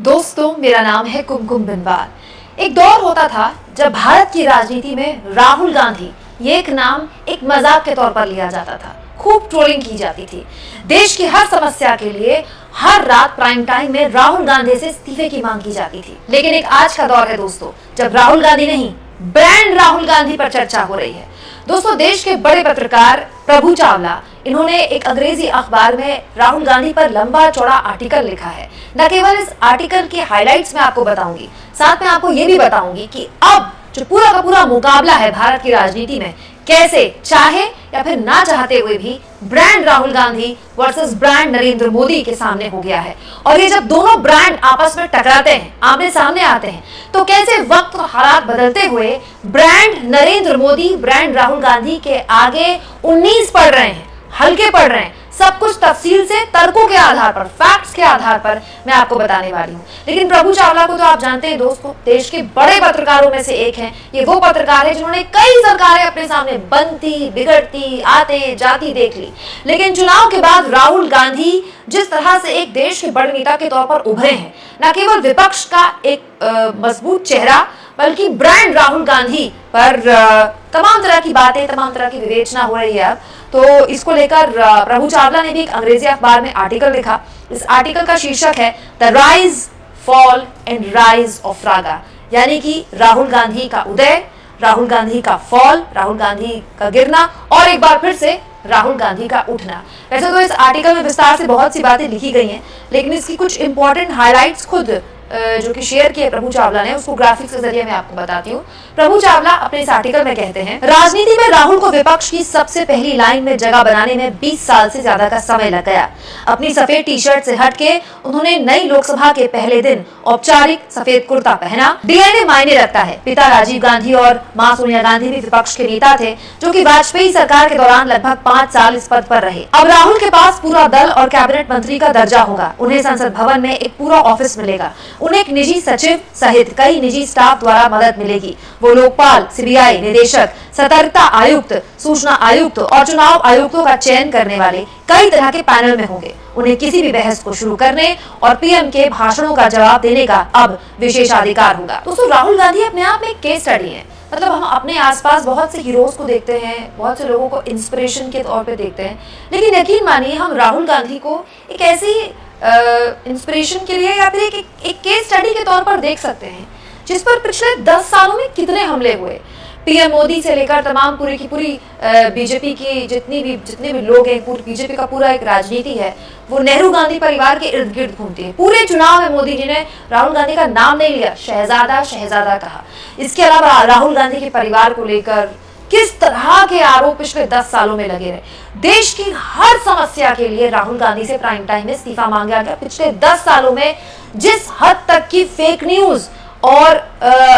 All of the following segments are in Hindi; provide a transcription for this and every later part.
दोस्तों, मेरा नाम है कुमकुम बिनवाल। एक दौर होता था जब भारत की राजनीति में राहुल गांधी ये एक नाम एक मजाक के तौर पर लिया जाता था। खूब ट्रोलिंग की जाती थी। देश की हर समस्या के लिए हर रात प्राइम टाइम में राहुल गांधी से इस्तीफे की मांग की जाती थी। लेकिन एक आज का दौर है दोस्तों, जब राहुल गांधी नहीं, ब्रांड राहुल गांधी पर चर्चा हो रही है। दोस्तों, देश के बड़े पत्रकार प्रभु चावला, इन्होंने एक अंग्रेजी अखबार में राहुल गांधी पर लंबा चौड़ा आर्टिकल लिखा है। न केवल इस आर्टिकल के हाइलाइट्स मैं आपको बताऊंगी, साथ में आपको ये भी बताऊंगी कि अब जो पूरा का पूरा मुकाबला है भारत की राजनीति में, कैसे चाहे या फिर ना चाहते हुए भी brand Rahul Gandhi versus brand Narendra Modi के सामने हो गया है। और ये जब दोनों ब्रांड आपस में टकराते हैं, आमने सामने आते हैं, तो कैसे वक्त और हालात बदलते हुए ब्रांड नरेंद्र मोदी ब्रांड राहुल गांधी के आगे 19 पड़ रहे हैं, हल्के पड़ रहे हैं। सब कुछ तफसील से तर्कों के आधार पर, फैक्ट्स के आधार पर मैं आपको बताने वाली हूँ। लेकिन प्रभु चावला को तो आप जानते हैं दोस्तों, देश के बड़े पत्रकारों में से एक हैं। ये वो पत्रकार है जिन्होंने कई सरकारें अपने सामने बनती, बिगड़ती, आते जाती देख ली। लेकिन चुनाव के बाद राहुल गांधी जिस तरह से एक देश के बड़े नेता के तौर पर उभरे हैं, न केवल विपक्ष का एक मजबूत चेहरा, बल्कि ब्रांड राहुल गांधी पर तमाम तरह की बातें, तमाम तरह की विवेचना हो रही है अब। तो इसको लेकर प्रभु चावला ने भी एक अंग्रेजी अखबार में आर्टिकल लिखा। इस आर्टिकल का शीर्षक है the rise, fall and rise of Raga, यानी कि राहुल गांधी का उदय, राहुल गांधी का फॉल, राहुल गांधी का गिरना और एक बार फिर से राहुल गांधी का उठना। वैसे तो इस आर्टिकल में विस्तार से बहुत सी बातें लिखी गई हैं, लेकिन इसकी कुछ इंपॉर्टेंट हाइलाइट्स खुद जो कि शेयर किए प्रभु चावला ने, उसको ग्राफिक्स के जरिए मैं आपको बताती हूँ। प्रभु चावला अपने इस आर्टिकल में कहते हैं, राजनीति में राहुल को विपक्ष की सबसे पहली लाइन में जगह बनाने में 20 साल से ज्यादा का समय लग गया। अपनी सफेद टी शर्ट से हटके उन्होंने नई लोकसभा के पहले दिन औपचारिक सफेद कुर्ता पहना। डीएनए मायने रखता है। पिता राजीव गांधी और मां सोनिया गांधी भी विपक्ष के नेता थे, जो कि वाजपेयी सरकार के दौरान लगभग 5 साल इस पद पर रहे। अब राहुल के पास पूरा दल और कैबिनेट मंत्री का दर्जा होगा। उन्हें संसद भवन में एक पूरा ऑफिस मिलेगा। उन्हें एक निजी सचिव सहित कई निजी स्टाफ द्वारा मदद मिलेगी। वो लोकपाल, सीबीआई निदेशक, सतर्कता आयुक्त, सूचना आयुक्त और चुनाव आयुक्तों का चयन करने वाले कई तरह के पैनल में होंगे। उन्हें किसी भी बहस को शुरू करने और पीएम के भाषणों का जवाब देने का अब विशेषाधिकार होगा। दोस्तों, राहुल गांधी अपने आप में एक केस स्टडी है। मतलब हम अपने आसपास बहुत से हीरोज को देखते हैं, बहुत से लोगों को इंस्पिरेशन के तौर पे देखते हैं, लेकिन यकीन मानिए हम राहुल गांधी को एक ऐसी इंस्पिरेशन के लिए या फिर एक केस स्टडी के तौर पर देख सकते हैं, जिस पर पिछले 10 सालों में कितने हमले हुए। पीएम मोदी से लेकर तमाम पूरी की पूरी बीजेपी की जितने भी लोग हैं, पूरी बीजेपी का पूरा एक राजनीति है, वो नेहरू गांधी परिवार के इर्द गिर्द घूमती है। पूरे चुनाव में मोदी जी ने राहुल गांधी का नाम नहीं लिया, शहजादा शहजादा कहा। इसके अलावा राहुल गांधी के परिवार को लेकर किस तरह के आरोप पिछले 10 सालों में लगे रहे। देश की हर समस्या के लिए राहुल गांधी से प्राइम टाइम में इस्तीफा मांगा गया। पिछले 10 सालों में जिस हद तक की फेक न्यूज और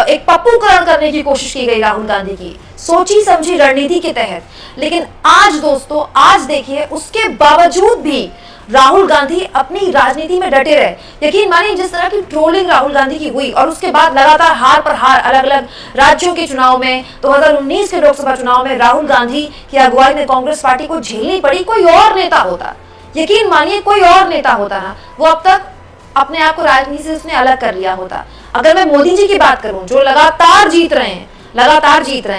एक पप्पूकरण करने की कोशिश की गई राहुल गांधी की, सोची समझी रणनीति के तहत, लेकिन आज दोस्तों, आज देखिए, उसके बावजूद भी राहुल गांधी अपनी राजनीति में डटे रहे। यकीन मानिए, जिस तरह की ट्रोलिंग राहुल गांधी की हुई और उसके बाद लगातार हार पर हार अलग अलग राज्यों के चुनाव में, 2019 के लोकसभा चुनाव में राहुल गांधी की अगुवाई में कांग्रेस पार्टी को झेलनी पड़ी। कोई और नेता होता, यकीन मानिए कोई और नेता होता ना, वो अब तक अपने आप को राजनीति से उसने अलग कर लिया होता। अगर मैं मोदी जी की बात करूं, जो लगातार जीत रहे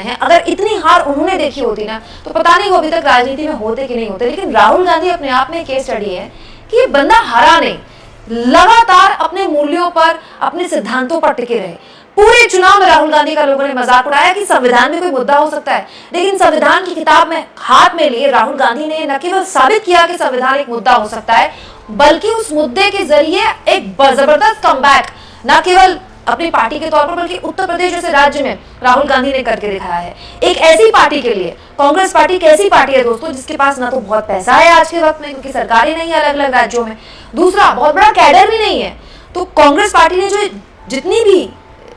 हैं, अगर इतनी हार उन्होंने देखी होती ना, तो पता नहीं वो अभी तक राजनीति में होते कि नहीं होते। लेकिन राहुल गांधी अपने आप में केस स्टडी है कि ये बंदा हारा नहीं, लगातार अपने मूल्यों पर, अपने सिद्धांतों पर टिके रहे। पूरे चुनाव में राहुल गांधी का लोगों ने मजाक उड़ाया कि संविधान में कोई मुद्दा हो सकता है, लेकिन संविधान की किताब में हाथ में लिए राहुल गांधी ने न केवल साबित किया कि संविधान एक मुद्दा हो सकता है, बल्कि उस मुद्दे के जरिए एक जबरदस्त कमबैक न केवल अपनी पार्टी के तौर पर, बल्कि उत्तर प्रदेश जैसे राज्य में राहुल गांधी ने करके दिखाया है। एक ऐसी पार्टी के लिए, कांग्रेस पार्टी एक ऐसी पार्टी है दोस्तों, जिसके पास ना तो बहुत पैसा है आज के वक्त में, क्योंकि सरकारें नहीं है अलग अलग राज्यों में, दूसरा बहुत बड़ा कैडर भी नहीं है। तो कांग्रेस पार्टी ने जो जितनी भी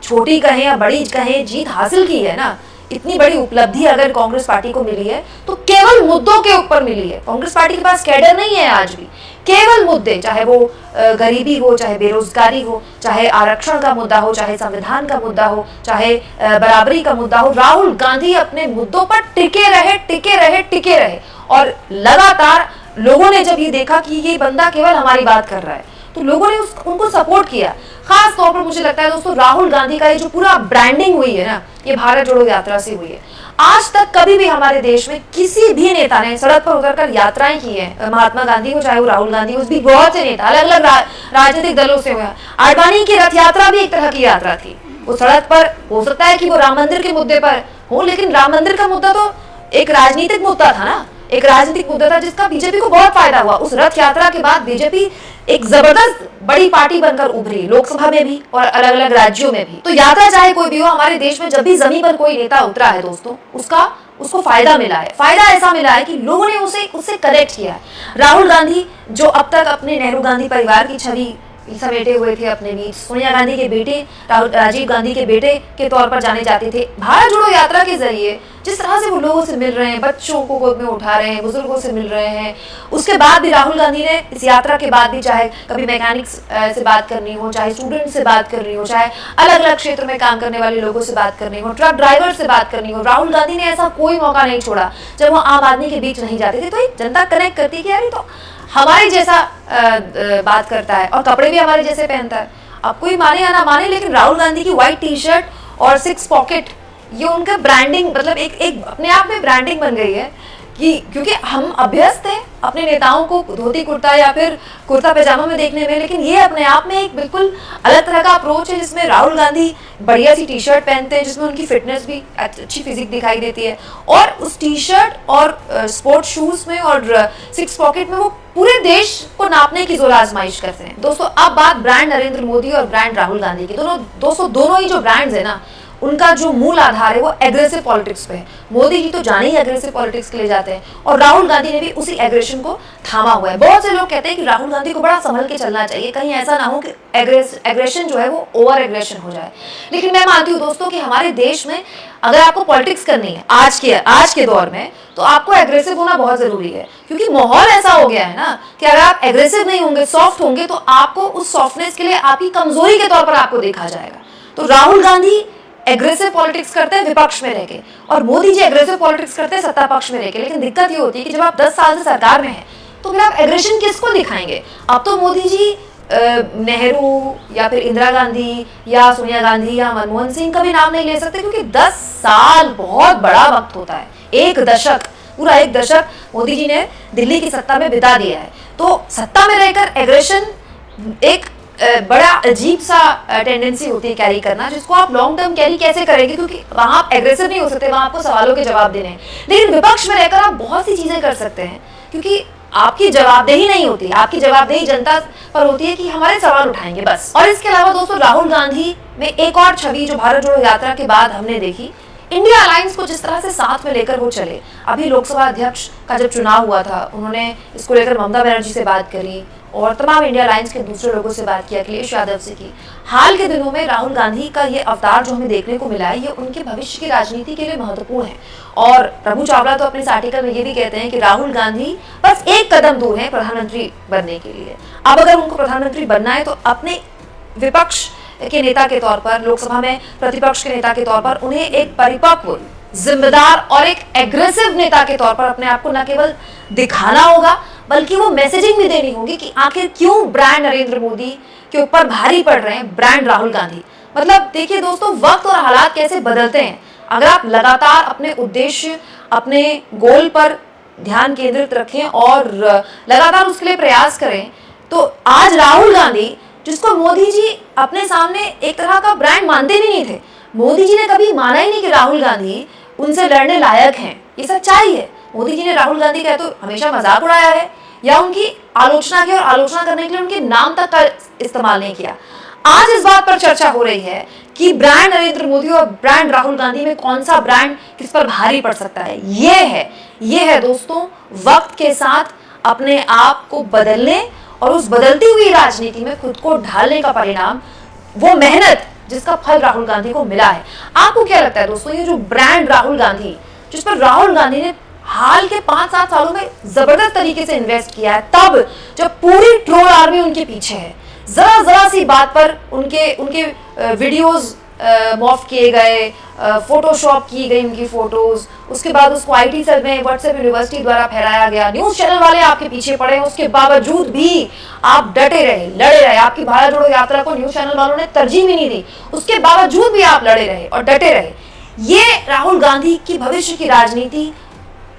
छोटी कहें या बड़ी कहें जीत हासिल की है ना, इतनी बड़ी उपलब्धि अगर कांग्रेस पार्टी को मिली है, तो केवल मुद्दों के ऊपर मिली है। कांग्रेस पार्टी के पास कैडर नहीं है आज भी, केवल मुद्दे, चाहे वो गरीबी हो, चाहे बेरोजगारी हो, चाहे आरक्षण का मुद्दा हो, चाहे संविधान का मुद्दा हो, चाहे बराबरी का मुद्दा हो, राहुल गांधी अपने मुद्दों पर टिके रहे। और लगातार लोगों ने जब ये देखा कि ये बंदा केवल हमारी बात कर रहा है, तो लोगों ने उनको सपोर्ट किया। तौर पर मुझे लगता है दोस्तों राहुल गांधी का ये जो पूरा ब्रांडिंग हुई है ना, ये भारत जोड़ो यात्रा से हुई है। आज तक कभी भी हमारे देश में किसी भी नेता ने सड़क पर उतरकर यात्राएं की है, महात्मा गांधी हो चाहे वो राहुल गांधी हो, भी बहुत से नेता अलग अलग राजनीतिक दलों से हुए। आडवाणी की रथ यात्रा भी एक तरह की यात्रा थी। वो सड़क पर हो सकता है कि वो राम मंदिर के मुद्दे पर हो, लेकिन राम मंदिर का मुद्दा तो एक राजनीतिक मुद्दा था ना, एक राजनीतिक मुद्दा था जिसका बीजेपी को बहुत फायदा हुआ। उस रथ यात्रा के बाद बीजेपी एक जबरदस्त बड़ी पार्टी बनकर उभरी, लोकसभा में भी और अलग अलग राज्यों में भी। तो यात्रा चाहे कोई भी हो, हमारे देश में जब भी जमीन पर कोई नेता उतरा है दोस्तों, उसको फायदा मिला है। फायदा ऐसा मिला है कि लोगों ने उससे कनेक्ट किया है। राहुल गांधी जो अब तक अपने नेहरू गांधी परिवार की छवि समेटे हुए थे अपने बीच, सोनिया गांधी के बेटे राजीव गांधी के बेटे के तौर पर जाने जाते थे, भारत जोड़ो यात्रा के जरिए जिस तरह से वो लोगों से मिल रहे हैं, बच्चों को गोद में उठा रहे हैं, बुजुर्गों से मिल रहे हैं। उसके बाद भी राहुल गांधी ने इस यात्रा के बाद भी, चाहे कभी मैकेनिक्स से बात करनी हो, चाहे स्टूडेंट से बात करनी हो, चाहे अलग अलग क्षेत्र में काम करने वाले लोगों से बात करनी हो, ट्रक ड्राइवर से बात करनी हो, राहुल गांधी ने ऐसा कोई मौका नहीं छोड़ा जब वो आम आदमी के बीच नहीं जाते थे। तो जनता कनेक्ट करती कि यार तो हमारे जैसा बात करता है और कपड़े भी हमारे जैसे पहनता है। अब कोई माने या ना माने, लेकिन राहुल गांधी की व्हाइट टी शर्ट और 6 पॉकेट, ये उनका ब्रांडिंग, मतलब एक अपने आप में ब्रांडिंग बन गई है कि क्योंकि हम अभ्यस्त हैं अपने नेताओं को धोती कुर्ता या फिर कुर्ता पैजामा में देखने में, लेकिन ये अपने आप में एक बिल्कुल अलग तरह का अप्रोच है जिसमें राहुल गांधी बढ़िया सी टी शर्ट पहनते हैं, जिसमें उनकी फिटनेस भी अच्छी फिजिक दिखाई देती है, और उस टी शर्ट और स्पोर्ट्स शूज में और 6 पॉकेट में वो पूरे देश को नापने की जोर आजमाइश करते हैं। दोस्तों अब बात ब्रांड नरेंद्र मोदी और ब्रांड राहुल गांधी की। दोनों ही जो ब्रांड्स है ना, उनका जो मूल आधार है वो एग्रेसिव पॉलिटिक्स पे है। मोदी जी तो जाने ही एग्रेसिव पॉलिटिक्स के लिए जाते हैं और राहुल गांधी ने भी उसी एग्रेशन को थामा हुआ है। बहुत से लोग कहते हैं कि राहुल गांधी को बड़ा संभल के चलना चाहिए, कहीं ऐसा ना हो कि एग्रेशन जो है वो ओवर एग्रेशन हो जाए। लेकिन मैं मानती हूँ दोस्तों कि हमारे देश में अगर आपको पॉलिटिक्स करनी है आज के दौर में, तो आपको एग्रेसिव होना बहुत जरूरी है, क्योंकि माहौल ऐसा हो गया है ना कि अगर आप एग्रेसिव नहीं होंगे, सॉफ्ट होंगे, तो आपको उस सॉफ्टनेस के लिए आपकी कमजोरी के तौर पर आपको देखा जाएगा। तो राहुल गांधी एग्रेसिव पॉलिटिक्स करते हैं विपक्ष में रहकर, और मोदी जी एग्रेसिव पॉलिटिक्स करते हैं सत्ता पक्ष में रहकर। लेकिन दिक्कत ये होती है कि जब आप 10 साल से सरकार में हैं, तो फिर आप एग्रेशन किसको दिखाएंगे? अब तो मोदी जी नेहरू या फिर इंदिरा गांधी या सोनिया गांधी या मनमोहन सिंह का भी नाम नहीं ले सकते, क्योंकि 10 साल बहुत बड़ा वक्त होता है। पूरा एक दशक मोदी जी ने दिल्ली की सत्ता में बिता दिया है। तो सत्ता में रहकर एग्रेशन एक बड़ा अजीब सा टेंडेंसी होती है कैरी करना, जिसको आप लॉन्ग टर्म कैरी कैसे करेंगे, क्योंकि वहां आप एग्रेसिव नहीं हो सकते, वहां आपको सवालों के जवाब देने हैं। लेकिन विपक्ष में रहकर आप बहुत सी चीजें कर सकते हैं, क्योंकि आपकी जवाबदेही नहीं होती, आपकी जवाबदेही जनता पर होती है कि हमारे सवाल उठाएंगे बस। और इसके अलावा दोस्तों राहुल गांधी में एक और छवि जो भारत जोड़ो यात्रा के बाद हमने देखी, इंडिया अलायंस को जिस तरह से साथ में लेकर वो चले। अभी लोकसभा अध्यक्ष का जब चुनाव हुआ था, उन्होंने इसको लेकर ममता बनर्जी से बात करी और तमाम इंडिया अलायंस के दूसरे लोगों से बात की, अखिलेश यादव से की। हाल के दिनों में राहुल गांधी का ये अवतार जो हमें देखने को मिला है, ये उनके भविष्य की राजनीति के लिए महत्वपूर्ण है। और प्रभु चावला तो अपने इस आर्टिकल में ये भी कहते हैं कि राहुल गांधी बस एक कदम दूर है प्रधानमंत्री बनने के लिए। अब अगर उनको प्रधानमंत्री बनना है, तो अपने विपक्ष के नेता के तौर पर, लोकसभा में प्रतिपक्ष के नेता के तौर पर, उन्हें एक परिपक्व, जिम्मेदार और एक एग्रेसिव नेता के तौर पर अपने आप को न केवल दिखाना होगा, बल्कि वो मैसेजिंग भी देनी होगी कि आखिर क्यों ब्रांड नरेंद्र मोदी के ऊपर भारी पड़ रहे हैं ब्रांड राहुल गांधी। मतलब देखिए दोस्तों, वक्त और हालात कैसे बदलते हैं। अगर आप लगातार अपने उद्देश्य, अपने गोल पर ध्यान केंद्रित रखें और लगातार उसके लिए प्रयास करें, तो आज राहुल गांधी, जिसको मोदी जी अपने सामने एक तरह का ब्रांड मानते भी नहीं थे, मोदी जी ने कभी माना ही नहीं कि राहुल गांधी उनसे लड़ने लायक हैं, ये सच्चाई है। मोदी जी ने राहुल गांधी का तो हमेशा मजाक उड़ाया है या उनकी आलोचना की, और आलोचना करने के लिए उनके नाम तक का इस्तेमाल नहीं किया। आज इस बात पर चर्चा हो रही है कि ब्रांड नरेंद्र मोदी और ब्रांड राहुल गांधी में कौन सा ब्रांड किस पर भारी पड़ सकता है। ये है दोस्तों, वक्त के साथ अपने आप को बदलने और उस बदलती हुई राजनीति में खुद को ढालने का परिणाम, वो मेहनत जिसका फल राहुल गांधी को मिला है। आपको क्या लगता है दोस्तों, ये जो ब्रांड राहुल गांधी, जिस पर राहुल गांधी ने हाल के 5-7 सालों में जबरदस्त तरीके से इन्वेस्ट किया है, तब जब पूरी ट्रोल आर्मी उनके पीछे है, जरा सी बात पर उनके वीडियोस मॉफ किए गए, फोटोशॉप की गई उनकी फोटोज, उसके बाद उसको आईटी सेल में व्हाट्सएप यूनिवर्सिटी द्वारा फैलाया गया, न्यूज चैनल वाले आपके पीछे पड़े, उसके बावजूद भी आप डटे रहे, लड़े रहे। आपकी भारत जोड़ो यात्रा को न्यूज चैनल वालों ने तरजीह भी नहीं दी, उसके बावजूद भी आप लड़े रहे और डटे रहे। ये राहुल गांधी की भविष्य की राजनीति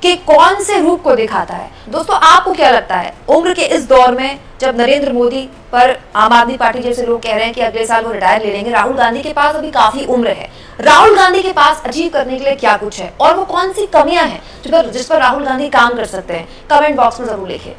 के कौन से रूप को दिखाता है? दोस्तों, आपको क्या लगता है, उम्र के इस दौर में जब नरेंद्र मोदी पर आम आदमी पार्टी जैसे लोग कह रहे हैं कि अगले साल वो रिटायर ले लेंगे, राहुल गांधी के पास अभी काफी उम्र है, राहुल गांधी के पास अचीव करने के लिए क्या कुछ है और वो कौन सी कमियां हैं जिस पर राहुल गांधी काम कर सकते हैं? कमेंट बॉक्स में जरूर लिखें।